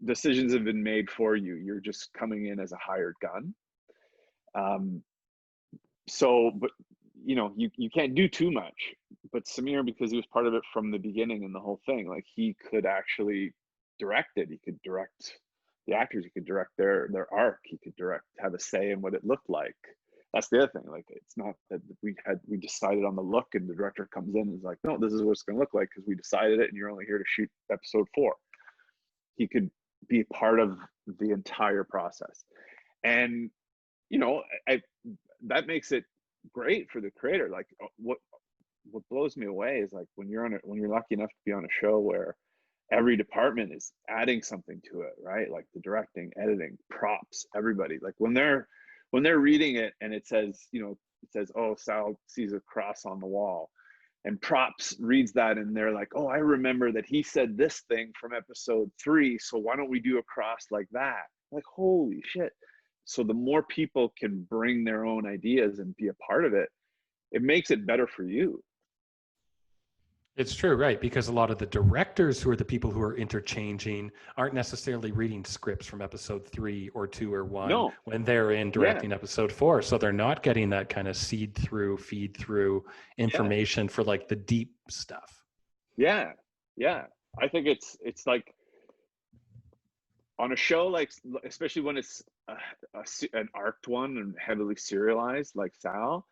Speaker 2: decisions have been made for you. You're just coming in as a hired gun. But you know, you can't do too much. But Samir, because he was part of it from the beginning and the whole thing, like, he could actually direct it. He could direct the actors, he could direct their arc, he could have a say in what it looked like. That's the other thing. Like, it's not that we decided on the look and the director comes in and is like, no, this is what it's going to look like because we decided it and you're only here to shoot episode 4. He could be part of the entire process. And, you know, that makes it great for the creator. Like, what blows me away is, like, when you're lucky enough to be on a show where every department is adding something to it, right? Like the directing, editing, props, everybody. Like when they're reading it and it says, oh, Sal sees a cross on the wall, and props reads that and they're like, oh, I remember that he said this thing from episode 3, so why don't we do a cross like that? Like, holy shit. So the more people can bring their own ideas and be a part of it, it makes it better for you.
Speaker 1: It's true, right? Because a lot of the directors who are the people who are interchanging aren't necessarily reading scripts from episode 3 or 2 or 1 when they're in directing episode 4. So they're not getting that kind of feed through information for like the deep stuff. Yeah. I think it's like on a show, like, especially when it's an arced one and heavily serialized like Sal,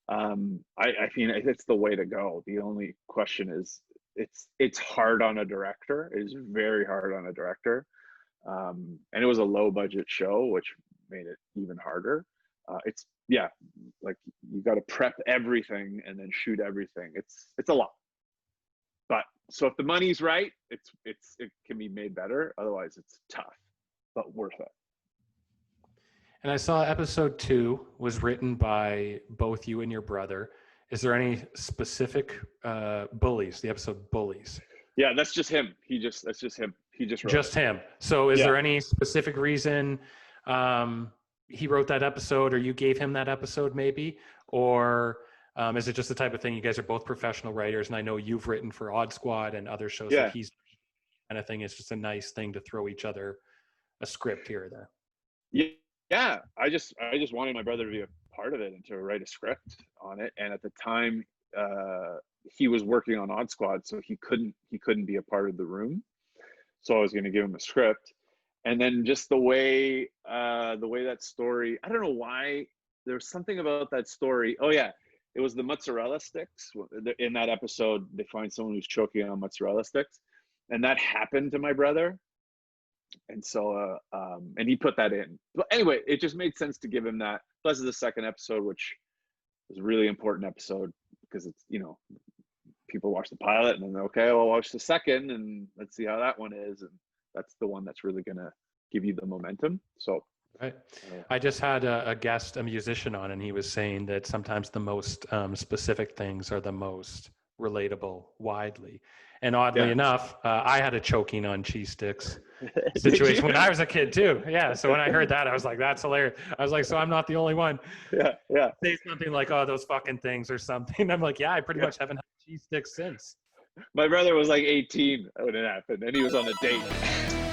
Speaker 1: I mean, it's the way to go. The only question is it's hard on a director. It is very hard on a director. And it was a low budget show, which made it even harder. Like you got to prep everything and then shoot everything. It's a lot. But so if the money's right, it can be made better. Otherwise it's tough, but worth it. And I saw episode 2 was written by both you and your brother. Is there any specific bullies, the episode Bullies?
Speaker 2: Yeah, that's just him. That's just him. He just wrote
Speaker 1: Just him. So is there any specific reason he wrote that episode or you gave him that episode maybe? Or is it just the type of thing, you guys are both professional writers and I know you've written for Odd Squad and other shows that he's kind of thing. It's just a nice thing to throw each other a script here or there.
Speaker 2: Yeah, I just wanted my brother to be a part of it and to write a script on it. And at the time, he was working on Odd Squad, so he couldn't be a part of the room. So I was going to give him a script, and then just the way that story. I don't know why there was something about that story. Oh yeah, it was the mozzarella sticks. In that episode, they find someone who's choking on mozzarella sticks, and that happened to my brother. And so and he put that in. But anyway, it just made sense to give him that. Plus the second episode, which was a really important episode because it's, people watch the pilot and then they're okay, well, watch the second and let's see how that one is. And that's the one that's really gonna give you the momentum. So
Speaker 1: right. I just had a guest, a musician on, and he was saying that sometimes the most specific things are the most relatable widely. And oddly enough, I had a choking on cheese sticks situation when I was a kid too. Yeah. So when I heard that, I was like, that's hilarious. I was like, so I'm not the only one.
Speaker 2: Yeah.
Speaker 1: Say something like, oh, those fucking things or something. I'm like, yeah, I pretty much haven't had cheese sticks since.
Speaker 2: My brother was like 18 when it happened and he was on a date.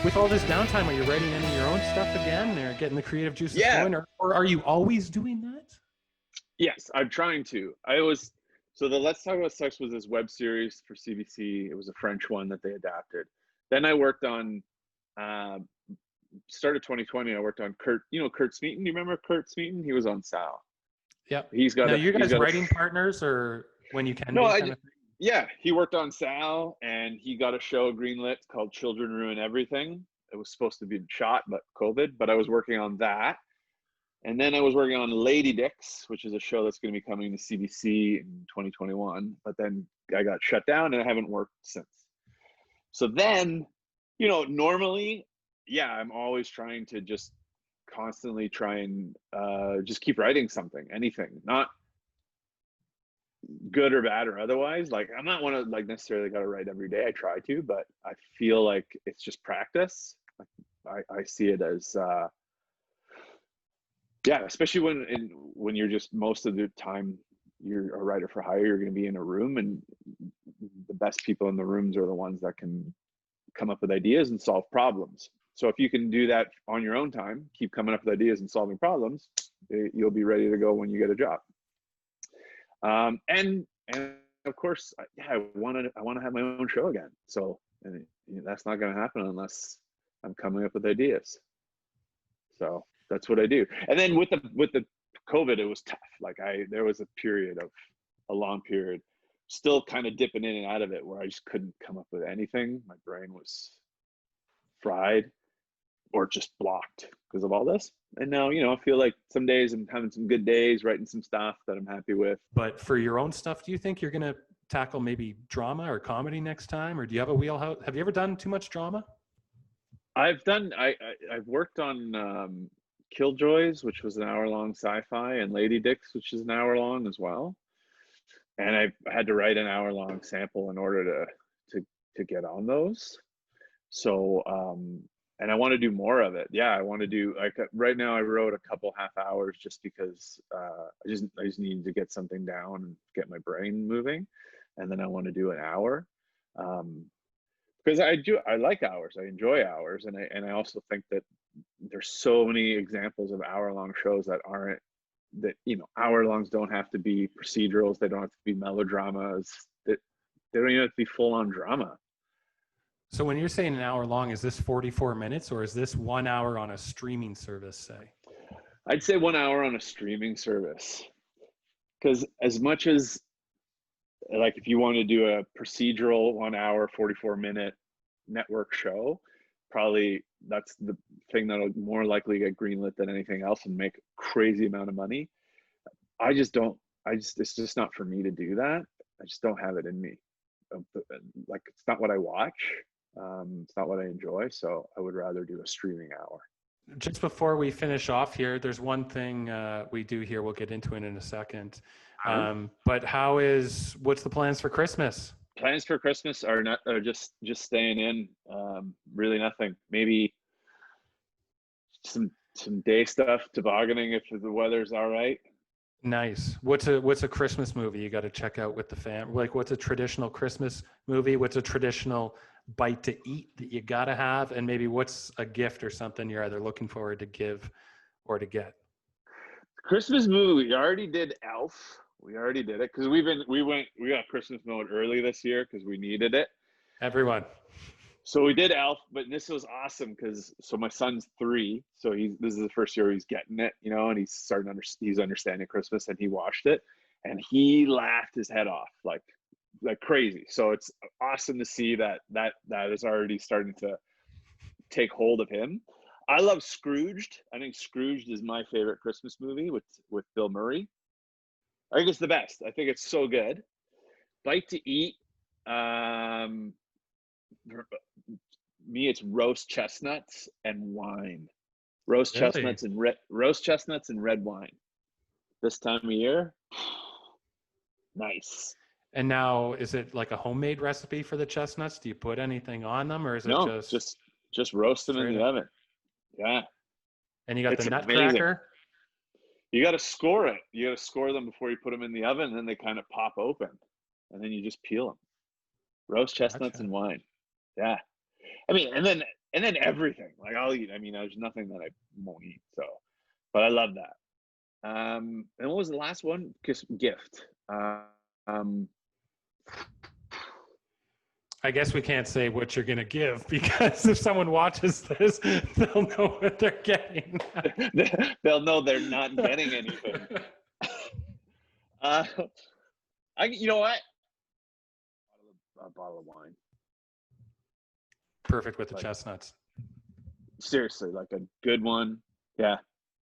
Speaker 1: With all this downtime, are you writing any of your own stuff again or getting the creative juices going? Or are you always doing that?
Speaker 2: Yes, I'm trying to. So the Let's Talk About Sex was this web series for CBC. It was a French one that they adapted. Then I worked on, start of 2020, I worked on Kurt Smeaton. Do you remember Kurt Smeaton? He was on Sal.
Speaker 1: Yeah.
Speaker 2: He's got.
Speaker 1: Now, you guys writing partners or when you can?
Speaker 2: No, yeah. He worked on Sal and he got a show greenlit called Children Ruin Everything. It was supposed to be shot, but COVID. But I was working on that. And then I was working on Lady Dicks, which is a show that's going to be coming to CBC in 2021. But then I got shut down and I haven't worked since. So then, normally, I'm always trying to just constantly try and just keep writing something, anything, not good or bad or otherwise. Like I'm not one of like necessarily got to write every day. I try to, but I feel like it's just practice. I see it as especially when you're just most of the time you're a writer for hire, you're going to be in a room and the best people in the rooms are the ones that can come up with ideas and solve problems. So if you can do that on your own time, keep coming up with ideas and solving problems, you'll be ready to go when you get a job. And of course, I want to have my own show again. So that's not going to happen unless I'm coming up with ideas. So that's what I do. And then with the COVID, it was tough. Like there was a long period, still kind of dipping in and out of it where I just couldn't come up with anything. My brain was fried or just blocked because of all this. And now, I feel like some days I'm having some good days, writing some stuff that I'm happy with.
Speaker 1: But for your own stuff, do you think you're going to tackle maybe drama or comedy next time, or do you have a wheelhouse? Have you ever done too much drama?
Speaker 2: I've worked on Killjoys, which was an hour-long sci-fi, and Lady Dicks, which is an hour-long as well. And I had to write an hour-long sample in order to get on those. So and I want to do more of it. Yeah, I want to do, like, right now I wrote a couple half hours just because I just needed to get something down and get my brain moving, and then I want to do an hour. Because I like hours. I enjoy hours, and I also think that there's so many examples of hour-long shows that aren't, that, you know, hour-longs don't have to be procedurals. They don't have to be melodramas. That they don't even have to be full-on drama.
Speaker 1: So when you're saying an hour long, is this 44 minutes, or is this 1 hour on a streaming service, say?
Speaker 2: I'd say 1 hour on a streaming service. Because as much as, like, if you want to do a procedural 1 hour, 44-minute network show, probably that's the thing that'll more likely get greenlit than anything else and make a crazy amount of money. It's just not for me to do that. I just don't have it in me. Like, it's not what I watch. It's not what I enjoy. So I would rather do a streaming hour.
Speaker 1: Just before we finish off here, there's one thing we do here. We'll get into it in a second. But what's the plans for Christmas?
Speaker 2: Plans for Christmas are just staying in. Really nothing. Maybe some day stuff, tobogganing if the weather's all right.
Speaker 1: Nice. What's a Christmas movie you got to check out with the fam? Like, what's a traditional Christmas movie? What's a traditional bite to eat that you got to have? And maybe what's a gift or something you're either looking forward to give or to get?
Speaker 2: Christmas movie. We already did Elf. We already did it because we got Christmas mode early this year because we needed it.
Speaker 1: Everyone.
Speaker 2: So we did Elf, but this was awesome because my son's 3, so this is the first year he's getting it, you know, and he's understanding Christmas, and he watched it and he laughed his head off like crazy. So it's awesome to see that is already starting to take hold of him. I love Scrooged. I think Scrooged is my favorite Christmas movie with Bill Murray. I think it's the best. I think it's so good. Bite to eat. Me, it's roast chestnuts and wine. Roast chestnuts and red wine. This time of year, nice.
Speaker 1: And now, is it like a homemade recipe for the chestnuts? Do you put anything on them, or is it
Speaker 2: just roast them in the oven? Yeah.
Speaker 1: And you got the nutcracker.
Speaker 2: You got to score it. You got to score them before you put them in the oven, and then they kind of pop open, and then you just peel them. Roast chestnuts and wine. Yeah. I mean, and then everything. Like, I'll eat. I mean, there's nothing that I won't eat. So, but I love that. And what was the last one? Gift.
Speaker 1: I guess we can't say what you're going to give, because if someone watches this, they'll know what they're getting.
Speaker 2: They'll know they're not getting anything. You know what? A bottle of wine.
Speaker 1: Perfect with the chestnuts.
Speaker 2: Seriously, like a good one. Yeah.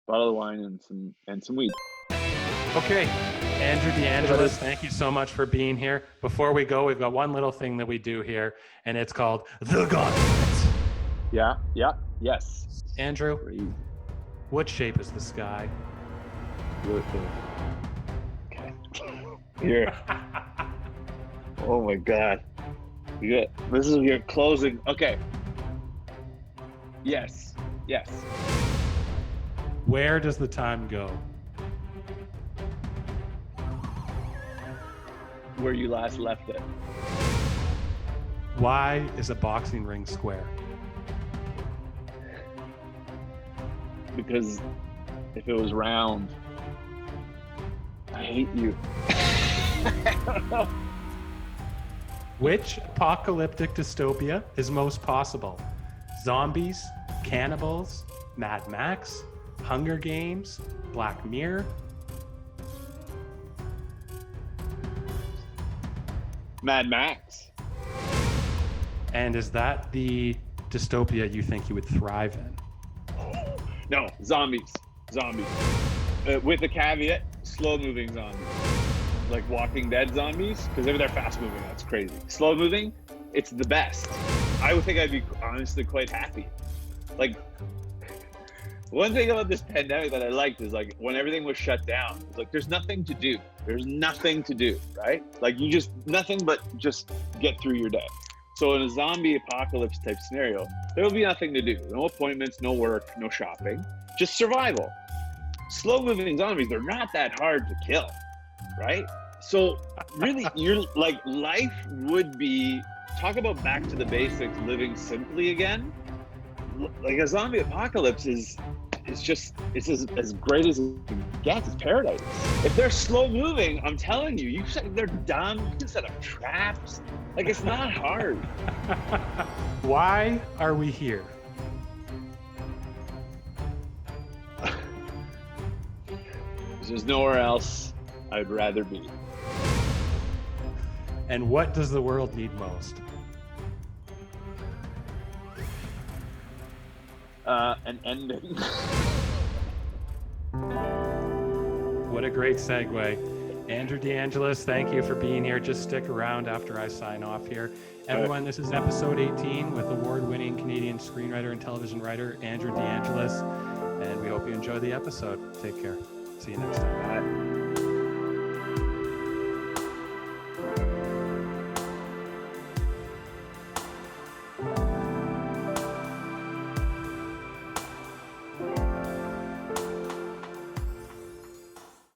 Speaker 2: Bottle of wine and some weed.
Speaker 1: Okay. Andrew DeAngelis, thank you so much for being here. Before we go, we've got one little thing that we do here, and it's called The Gauntlet.
Speaker 2: Yeah. Yes.
Speaker 1: Andrew, what shape is the sky?
Speaker 2: Okay. Here. Oh my God. This is your closing. Okay. Yes.
Speaker 1: Where does the time go?
Speaker 2: Where you last left it.
Speaker 1: Why is a boxing ring square?
Speaker 2: Because if it was round, I hate you. I don't know.
Speaker 1: Which apocalyptic dystopia is most possible? Zombies, cannibals, Mad Max, Hunger Games, Black Mirror?
Speaker 2: Mad Max.
Speaker 1: And is that the dystopia you think you would thrive in?
Speaker 2: No, zombies. With the caveat, slow-moving zombies. like Walking Dead zombies, because if they're fast moving, that's crazy. Slow moving, it's the best. I would think I'd be honestly quite happy. Like, one thing about this pandemic that I liked is like when everything was shut down, it's like there's nothing to do. There's nothing to do, right? Like you just, nothing but just get through your day. So in a zombie apocalypse type scenario, there will be nothing to do. No appointments, no work, no shopping, just survival. Slow moving zombies, they're not that hard to kill, right? So really, you're like, life would be, talk about back to the basics, living simply again. Like a zombie apocalypse is just, it's as great as it gets. It's paradise. If they're slow moving, I'm telling you, they're dumb. You can set up traps. Like, it's not hard.
Speaker 1: Why are we here?
Speaker 2: There's nowhere else I'd rather be.
Speaker 1: And what does the world need most?
Speaker 2: An ending.
Speaker 1: What a great segue. Andrew DeAngelis, thank you for being here. Just stick around after I sign off here. Everyone, this is episode 18 with award-winning Canadian screenwriter and television writer Andrew DeAngelis, and we hope you enjoy the episode. Take care. See you next time.
Speaker 2: Bye.